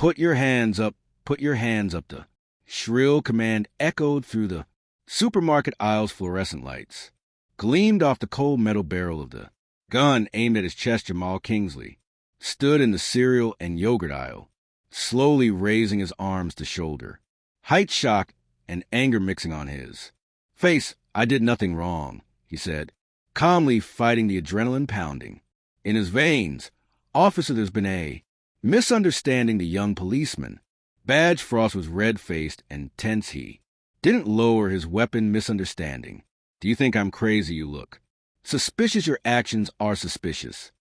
Put your hands up, put your hands up. The shrill command echoed through the supermarket aisle's fluorescent lights. Gleamed off the cold metal barrel of the gun aimed at his chest. Jamal Kingsley stood in the cereal and yogurt aisle, slowly raising his arms to shoulder, height shock and anger mixing on his face. I did nothing wrong, he said, calmly fighting the adrenaline pounding in his veins. Officer, there's been a misunderstanding. The young policeman, Badge Frost, was red-faced and tense. He didn't lower his weapon. Misunderstanding. Do you think I'm crazy? You look suspicious. Your actions are suspicious.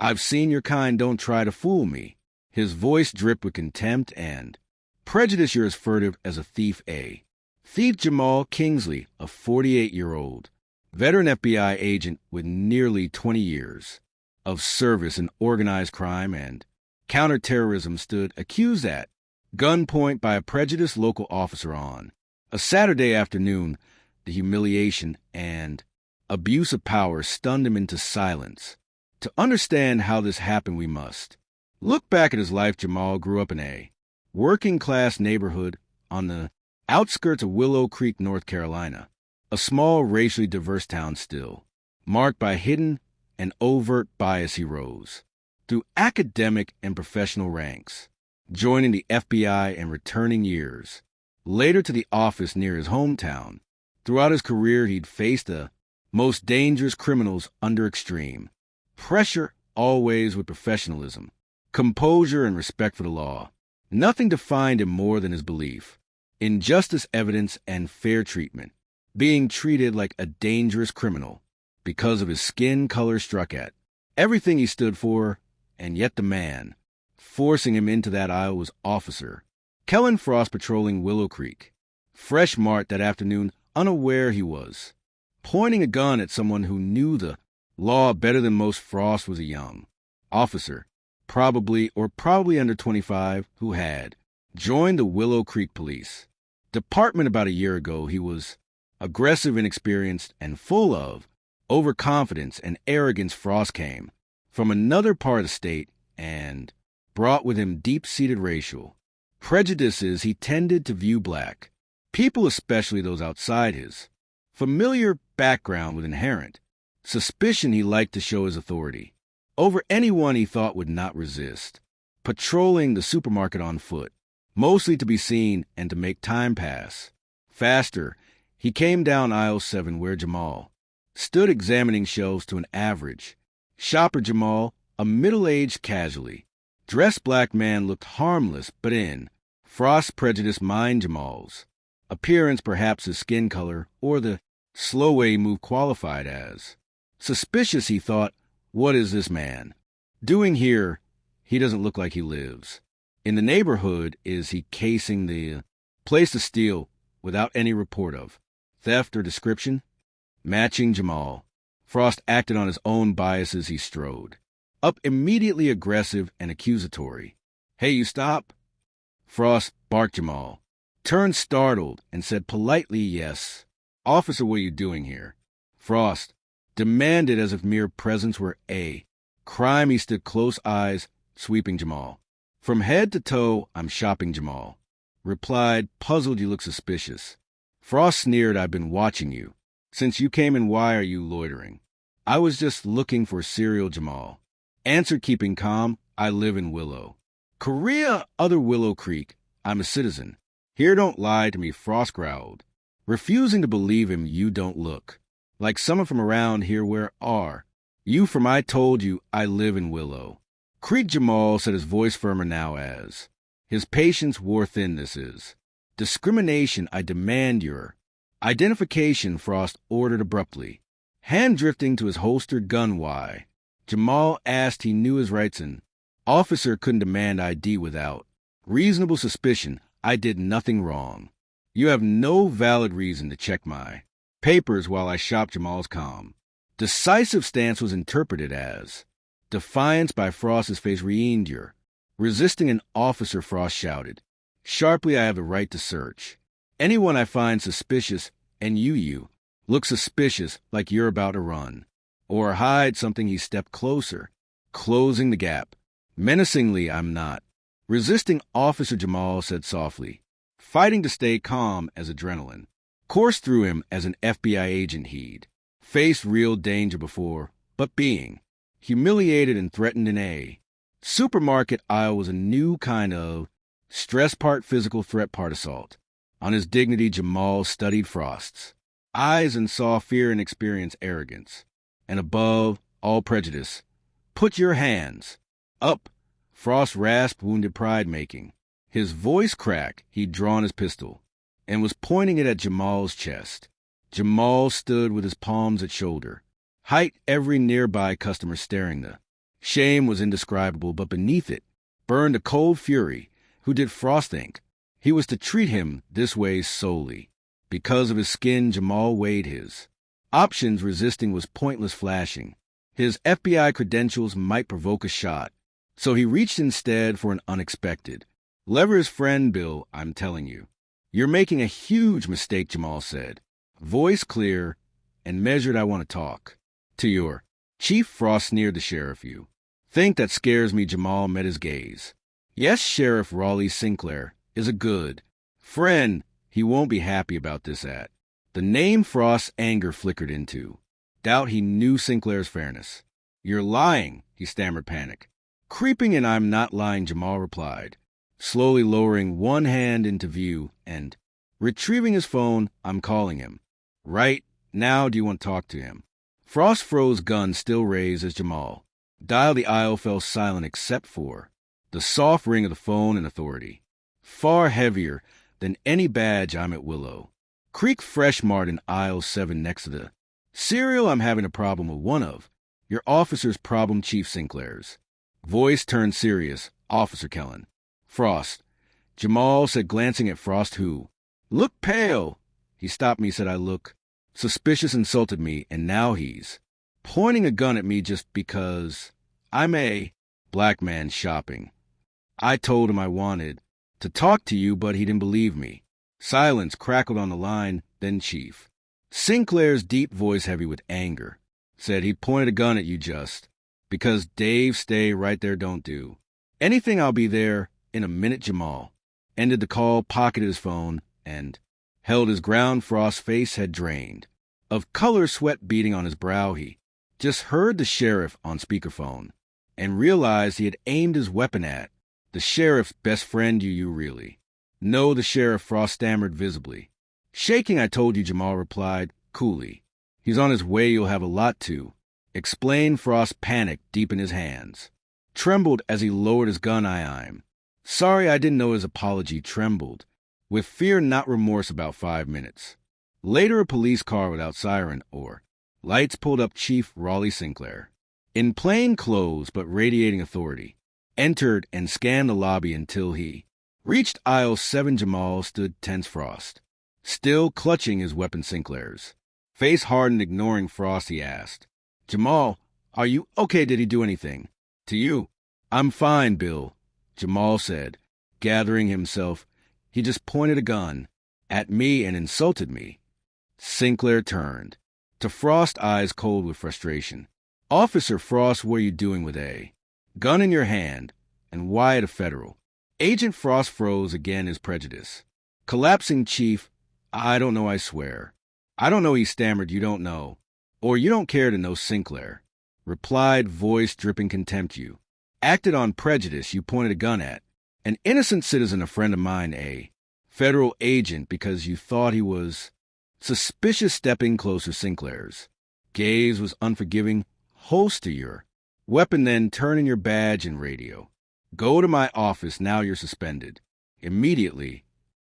I've seen your kind. Don't try to fool me. His voice dripped with contempt and prejudice. You're as furtive as a thief. A thief. Jamal Kingsley, a 48-year-old veteran FBI agent with nearly 20 years of service in organized crime and counterterrorism, stood accused at gunpoint by a prejudiced local officer on a Saturday afternoon. The humiliation and abuse of power stunned him into silence. To understand how this happened, we must look back at his life. Jamal grew up in a working-class neighborhood on the outskirts of Willow Creek, North Carolina, a small, racially diverse town still marked by hidden and overt bias. He rose through academic and professional ranks, joining the FBI and returning years later to the office near his hometown. Throughout his career, he'd faced the most dangerous criminals under extreme pressure, always with professionalism, composure, and respect for the law. Nothing defined him more than his belief in justice, evidence, and fair treatment. Being treated like a dangerous criminal because of his skin color struck at everything he stood for, and yet the man forcing him into that aisle was Officer Kellen Frost, patrolling Willow Creek Fresh Mart that afternoon, unaware he was pointing a gun at someone who knew the law better than most. Frost was a young officer, probably under 25, who had joined the Willow Creek Police Department about a year ago. He was aggressive, inexperienced, and full of overconfidence and arrogance. Frost came from another part of the state and brought with him deep-seated racial prejudices. He tended to view black people, especially those outside his familiar background, with inherent suspicion. He liked to show his authority over anyone he thought would not resist, patrolling the supermarket on foot, mostly to be seen and to make time pass faster. He came down aisle 7 where Jamal stood examining shelves to an average shopper. Jamal, a middle-aged, casually dressed black man, looked harmless, but in Frost's prejudiced mind, Jamal's appearance, perhaps his skin color, or the slow way he moved, qualified as suspicious. He thought, what is this man doing here? He doesn't look like he lives in the neighborhood. Is he casing the place to steal without any report of theft or description matching Jamal? Frost acted on his own biases. He strode up, immediately aggressive and accusatory. Hey, you stop! Frost barked. Jamal turned startled and said politely, yes. Officer, what are you doing here? Frost demanded as if mere presence were a crime. He stood close, eyes sweeping Jamal from head to toe. I'm shopping. Jamal replied, puzzled. You look suspicious. Frost sneered. I've been watching you since you came in. Why are you loitering? I was just looking for cereal. Jamal answered, keeping calm. I live in Willow Korea, other Willow Creek. I'm a citizen here. Don't lie to me, Frost growled, refusing to believe him. You don't look like someone from around here. Where are you from? I told you I live in Willow Creek. Jamal said, his voice firmer now as his patience wore thin. This is discrimination. I demand your identification, Frost ordered abruptly, hand drifting to his holstered gun. Why? Jamal asked. He knew his rights. An officer couldn't demand ID without reasonable suspicion. I did nothing wrong. You have no valid reason to check my papers while I shop. Jamal's calm, decisive stance was interpreted as defiance by Frost. His face reined. You're resisting an officer, Frost shouted sharply. I have the right to search anyone I find suspicious, and you look suspicious, like you're about to run or hide something. He stepped closer, closing the gap menacingly. I'm not Resisting, Officer Jamal said softly, fighting to stay calm as adrenaline coursed through him as an FBI agent he'd faced real danger before, but being humiliated and threatened in a supermarket aisle was a new kind of stress part physical, threat part assault. On his dignity, Jamal studied Frost's eyes and saw fear and experienced arrogance. And above all prejudice, put your hands up, Frost rasped, wounded pride making. His voice cracked. He'd drawn his pistol and was pointing it at Jamal's chest. Jamal stood with his palms at shoulder height, every nearby customer staring. The shame was indescribable, but beneath it burned a cold fury. Who did Frost think he was to treat him this way solely because of his skin? Jamal weighed his options. Resisting was pointless. Flashing his FBI credentials might provoke a shot, so he reached instead for an unexpected lever. His friend Bill, I'm telling you, you're making a huge mistake, Jamal said, voice clear and measured. I want to talk to your chief. Frost sneered. The sheriff? You think that scares me? Jamal met his gaze. Yes, Sheriff Raleigh Sinclair is a good friend. He won't be happy about this. At the name, Frost's anger flickered into doubt. He knew Sinclair's fairness. You're lying, he stammered, panic creeping in. I'm not lying, Jamal replied, slowly lowering one hand into view and retrieving his phone. I'm calling him right now. Do you want to talk to him? Frost froze, gun still raised as Jamal dialed. The aisle fell silent except for the soft ring of the phone and authority, far heavier than any badge. I'm at Willow Creek Fresh Mart in aisle 7 next to the cereal. I'm having a problem with one of your officers. Problem? Chief Sinclair's voice turned serious. Officer Kellen. Frost, Jamal said, glancing at Frost, who looked pale. He stopped me, said I look suspicious, insulted me, and now he's pointing a gun at me just because I'm a black man shopping. I told him I wanted to talk to you, but he didn't believe me. Silence crackled on the line. Then Chief Sinclair's deep voice, heavy with anger, said he pointed a gun at you just because. Dave, stay right there. Don't do anything. I'll be there in a minute. Jamal ended the call, pocketed his phone, and held his ground. Frost's face had drained of color, sweat beading on his brow. He just heard the sheriff on speakerphone and realized he had aimed his weapon at the sheriff's best friend. You really know the sheriff? Frost stammered, visibly shaking. I told you, Jamal replied coolly. He's on his way. You'll have a lot to explain. Frost, panic deep in his hands, trembled as he lowered his gun. I'm sorry, I didn't know. His apology trembled with fear, not remorse. About 5 minutes later, a police car without siren or lights pulled up. Chief Raleigh Sinclair, in plain clothes but radiating authority, entered and scanned the lobby until he reached aisle 7. Jamal stood tense. Frost, still clutching his weapon. Sinclair's face hardened. Ignoring Frost, he asked, Jamal, are you okay? Did he do anything to you? I'm fine, Bill, Jamal said, gathering himself. He just pointed a gun at me and insulted me. Sinclair turned to Frost, eyes cold with frustration. Officer Frost, what are you doing with a gun in your hand, and why at a federal agent? Frost froze again, his prejudice collapsing. Chief, I don't know, I swear. I don't know, he stammered. You don't know, or you don't care to know. Sinclair replied, voice dripping contempt. You acted on prejudice. You pointed a gun at an innocent citizen, a friend of mine, a federal agent, because you thought he was suspicious. Stepping closer, Sinclair's gaze was unforgiving. Holster your weapon, then turn in your badge and radio. Go to my office now. You're suspended immediately.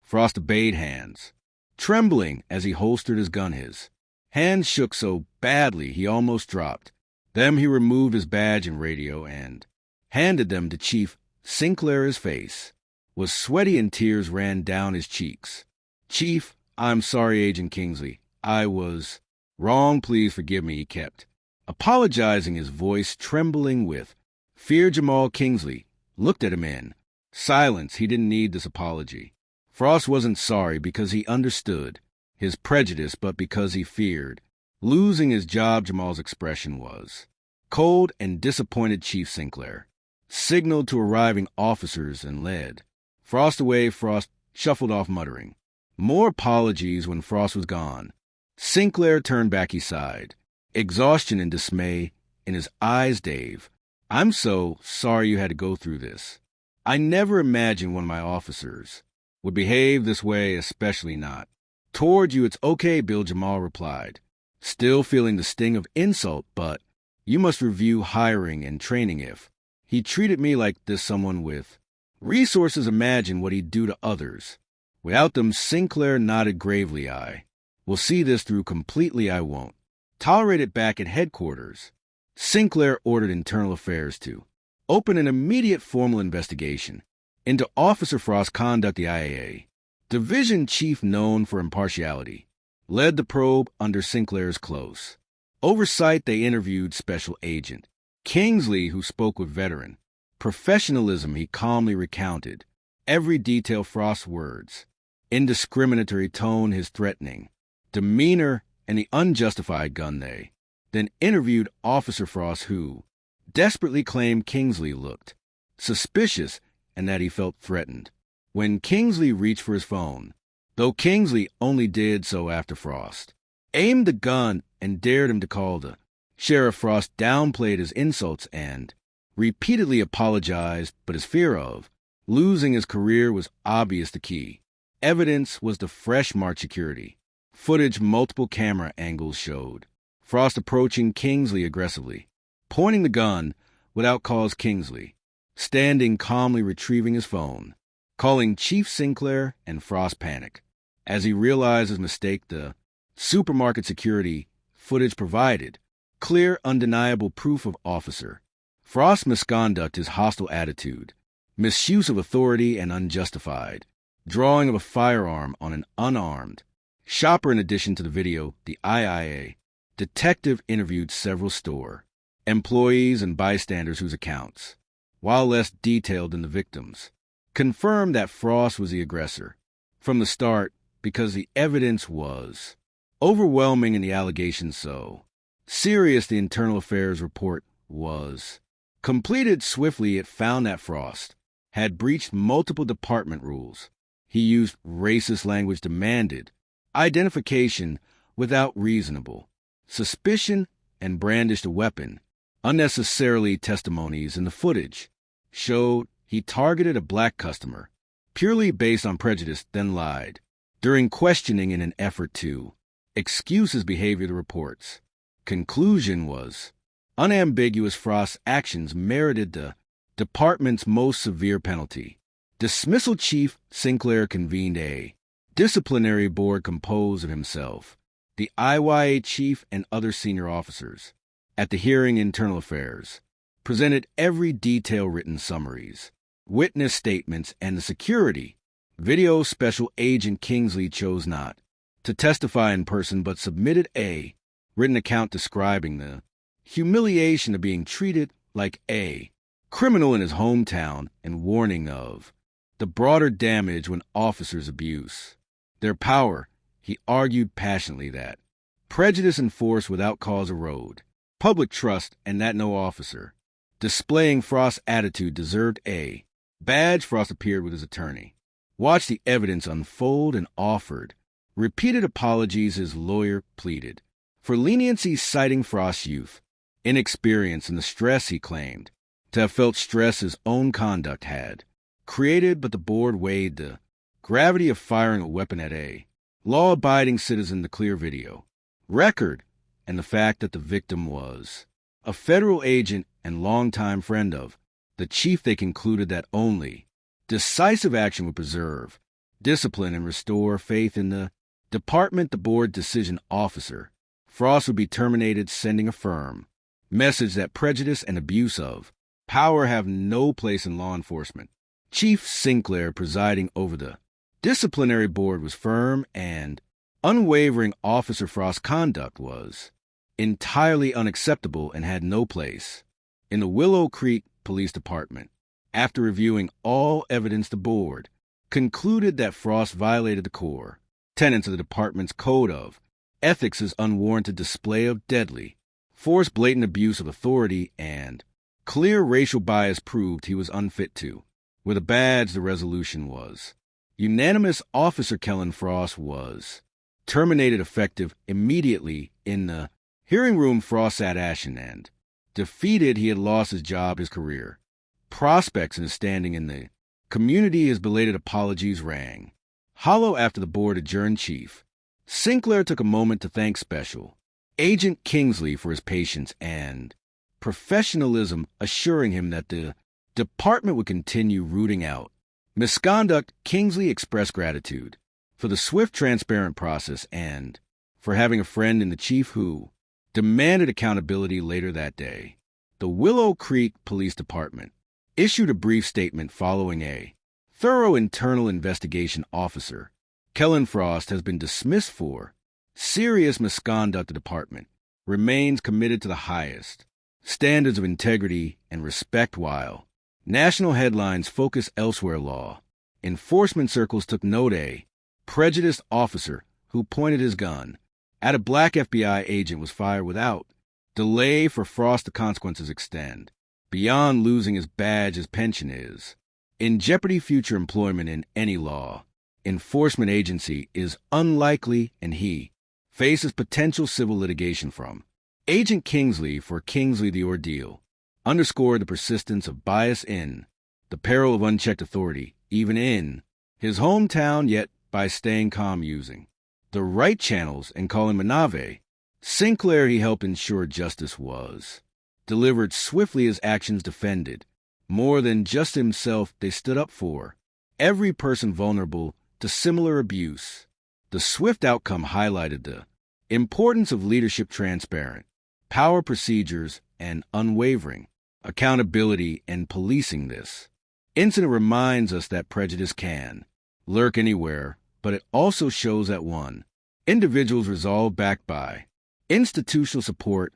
Frost obeyed, hands trembling as he holstered his gun. His hands shook so badly he almost dropped them. He removed his badge and radio and handed them to Chief Sinclair. His face was sweaty and tears ran down his cheeks. Chief, I'm sorry, Agent Kingsley. I was wrong. Please forgive me, he kept apologizing, his voice trembling with fear. Jamal Kingsley looked at him in silence. He didn't need this apology. Frost wasn't sorry because he understood his prejudice, but because he feared losing his job. Jamal's expression was cold and disappointed. Chief Sinclair signaled to arriving officers, and led Frost away. Frost shuffled off muttering more apologies. When Frost was gone, Sinclair turned back. He sighed, exhaustion and dismay in his eyes. Dave, I'm so sorry you had to go through this. I never imagined one of my officers would behave this way, especially not toward you. It's okay, Bill Jamal replied, still feeling the sting of insult, but you must review hiring and training. If he treated me like this, someone with resources, imagine what he'd do to others. Without them, Sinclair nodded gravely. I will see this through completely. I won't tolerate it. Back at headquarters, Sinclair ordered Internal Affairs to open an immediate formal investigation into Officer Frost's conduct. The IAA division chief, known for impartiality, led the probe under Sinclair's close oversight. They interviewed Special Agent Kingsley, who spoke with veteran professionalism. He calmly recounted every detail, Frost's words, indiscriminatory tone, his threatening demeanor, and the unjustified gun. They then interviewed Officer Frost, who desperately claimed Kingsley looked suspicious and that he felt threatened when Kingsley reached for his phone, though Kingsley only did so after Frost aimed the gun and dared him to call the sheriff. Frost downplayed his insults and repeatedly apologized, but his fear of losing his career was obvious. The key evidence was the fresh March security footage. Multiple camera angles showed Frost approaching Kingsley aggressively, pointing the gun without cause. Kingsley standing calmly, retrieving his phone, calling Chief Sinclair, and Frost panicked as he realized his mistake. The supermarket security footage provided clear, undeniable proof of Officer Frost's misconduct, his hostile attitude, misuse of authority, and unjustified drawing of a firearm on an unarmed shopper. In addition to the video, the IIA detective interviewed several store employees and bystanders whose accounts, while less detailed than the victims, confirmed that Frost was the aggressor from the start because the evidence was overwhelming and the allegations so serious. The Internal Affairs report was completed swiftly. It found that Frost had breached multiple department rules. He used racist language, demanded identification without reasonable suspicion, and brandished a weapon unnecessarily. Testimonies in the footage showed he targeted a black customer purely based on prejudice, then lied during questioning in an effort to excuse his behavior. The report's conclusion was unambiguous. Frost's actions merited the department's most severe penalty, dismissal. Chief Sinclair convened a disciplinary board composed of himself, the IYA chief, and other senior officers. At the hearing, Internal Affairs presented every detail, written summaries, witness statements, and the security video. Special Agent Kingsley chose not to testify in person but submitted a written account describing the humiliation of being treated like a criminal in his hometown and warning of the broader damage when officers abuse their power. He argued passionately that prejudice and force without cause erode public trust and that no officer displaying Frost's attitude deserved a badge. Frost appeared with his attorney, watched the evidence unfold, and offered repeated apologies. His lawyer pleaded for leniency, citing Frost's youth, inexperience, and the stress he claimed to have felt. Stress his own conduct had created, but the board weighed the gravity of firing a weapon at a law-abiding citizen, the clear video record, and the fact that the victim was a federal agent and longtime friend of the chief. They concluded that only decisive action would preserve discipline and restore faith in the department. The board decision, Officer Frost would be terminated, sending a firm message that prejudice and abuse of power have no place in law enforcement. Chief Sinclair, presiding over the disciplinary board, was firm and unwavering. Officer Frost's conduct was entirely unacceptable and had no place in the Willow Creek Police Department. After reviewing all evidence, the board concluded that Frost violated the core tenets of the department's code of ethics: his unwarranted display of deadly force, blatant abuse of authority, and Clear racial bias proved he was unfit to. With a badge, the resolution was unanimous. Officer Kellen Frost was terminated effective immediately. In the hearing room, Frost sat ashen and defeated. He had lost his job, his career, prospects, and his standing in the community. His belated apologies rang hollow after the board adjourned. Chief Sinclair took a moment to thank Special Agent Kingsley for his patience and professionalism, assuring him that the department would continue rooting out misconduct. Kingsley expressed gratitude for the swift, transparent process and for having a friend in the chief who demanded accountability. Later that day, the Willow Creek Police Department issued a brief statement following a thorough internal investigation. Officer Kellen Frost has been dismissed for serious misconduct. The department remains committed to the highest standards of integrity and respect. While national headlines focus elsewhere, law enforcement circles took note. A prejudiced officer who pointed his gun at a black FBI agent was fired without delay. For Frost, the consequences extend beyond losing his badge. His pension is in jeopardy. Future employment in any law enforcement agency is unlikely, and he faces potential civil litigation from Agent Kingsley. For Kingsley, the ordeal underscored the persistence of bias in the peril of unchecked authority, even in his hometown. Yet, by staying calm, using the right channels, and calling Manave Sinclair, he helped ensure justice was delivered swiftly. His actions defended more than just himself. They stood up for every person vulnerable to similar abuse. The swift outcome highlighted the importance of leadership, transparent power procedures, and unwavering accountability and policing. This incident reminds us that prejudice can lurk anywhere, but it also shows that one individual's resolve, backed by institutional support,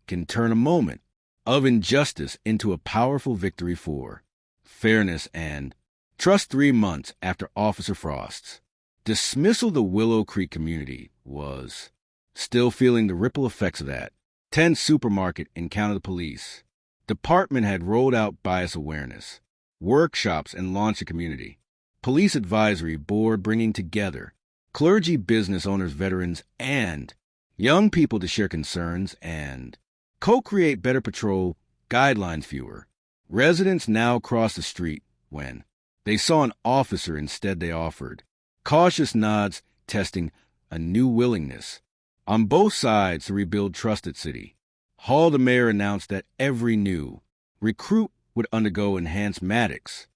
can turn a moment of injustice into a powerful victory for fairness and trust. 3 months after Officer Frost's dismissal, the Willow Creek community was still feeling the ripple effects of that tense supermarket encounter. The police department had rolled out bias awareness workshops and launched a community police advisory board, bringing together clergy, business owners, veterans, and young people to share concerns and co-create better patrol guidelines. Fewer residents now crossed the street when they saw an officer. Instead, they offered cautious nods, testing a new willingness on both sides to rebuild trusted city hall. The mayor announced that every new recruit would undergo enhanced Maddox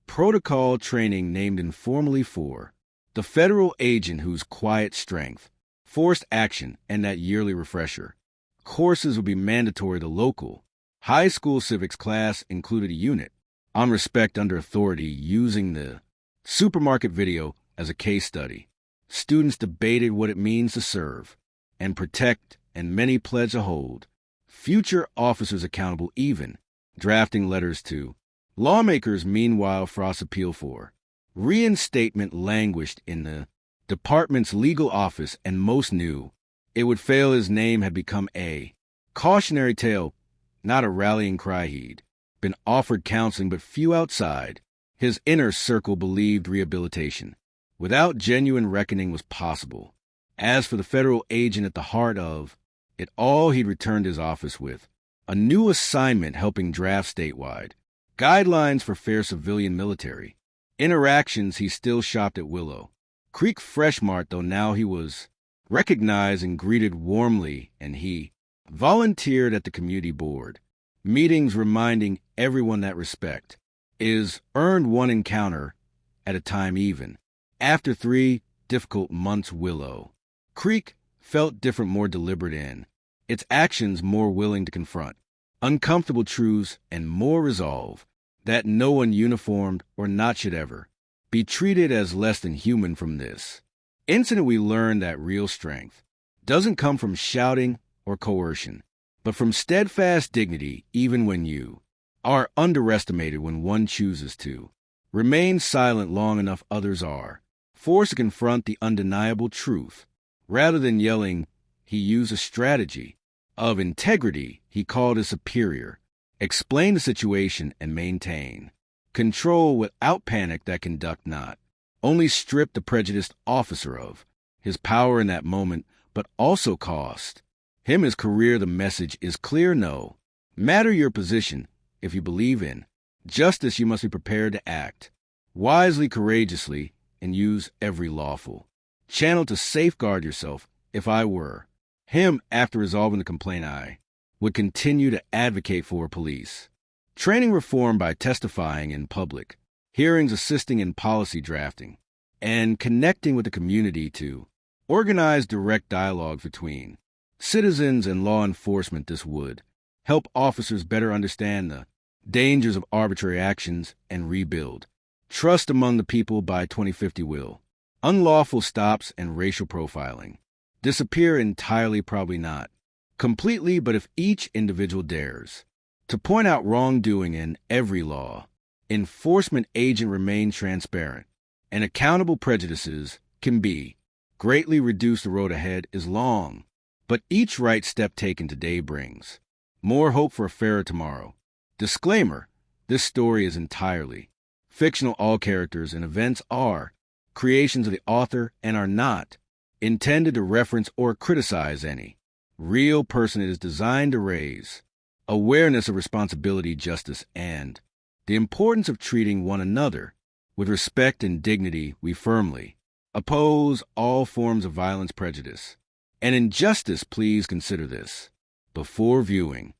protocol training, named informally for the federal agent whose quiet strength forced action, and that yearly refresher courses would be mandatory. The local high school civics class included a unit on respect under authority, using the supermarket video as a case study. Students debated what it means to serve and protect, and many pledged to hold future officers accountable, even drafting letters to lawmakers. Meanwhile, Frost's appeal for reinstatement languished in the department's legal office, and most knew it would fail. His name had become a cautionary tale, not a rallying cry. He'd been offered counseling, but few outside his inner circle believed rehabilitation without genuine reckoning was possible. As for the federal agent at the heart of it all, he'd returned to his office with a new assignment, helping draft statewide guidelines for fair civilian-military interactions. He still shopped at Willow Creek Fresh Mart, though now he was recognized and greeted warmly, and he volunteered at the community board meetings, reminding everyone that respect is earned one encounter at a time. Even after 3 difficult months, Willow Creek felt different, more deliberate in its actions, more willing to confront uncomfortable truths, and more resolve that no one, uniformed or not, should ever be treated as less than human. From this incident, we learned that real strength doesn't come from shouting or coercion, but from steadfast dignity, even when you are underestimated. When one chooses to remain silent long enough, others are forced to confront the undeniable truth. Rather than yelling, he used a strategy of integrity. He called his superior Explain the situation and maintain. Control without panic that conduct not. Only strip the prejudiced officer of his power in that moment, but also cost him his career. The message is clear: no matter your position, if you believe in justice, you must be prepared to act wisely, courageously, and use every lawful channel to safeguard yourself. If I were him, after resolving the complaint, I would continue to advocate for police training reform by testifying in public hearings, assisting in policy drafting, and connecting with the community to organize direct dialogue between citizens and law enforcement. This would help officers better understand the dangers of arbitrary actions and rebuild trust among the people. By 2050 will unlawful stops and racial profiling disappear entirely? Probably not completely, but if each individual dares to point out wrongdoing in every law enforcement agent remain transparent and accountable, prejudices can be greatly reduced. The road ahead is long, but each right step taken today brings more hope for a fairer tomorrow. Disclaimer: this story is entirely fictional. All characters and events are creations of the author and are not intended to reference or criticize any real person. It is designed to raise awareness of responsibility, justice, and the importance of treating one another with respect and dignity. We firmly oppose all forms of violence, prejudice, and injustice. Please consider this before viewing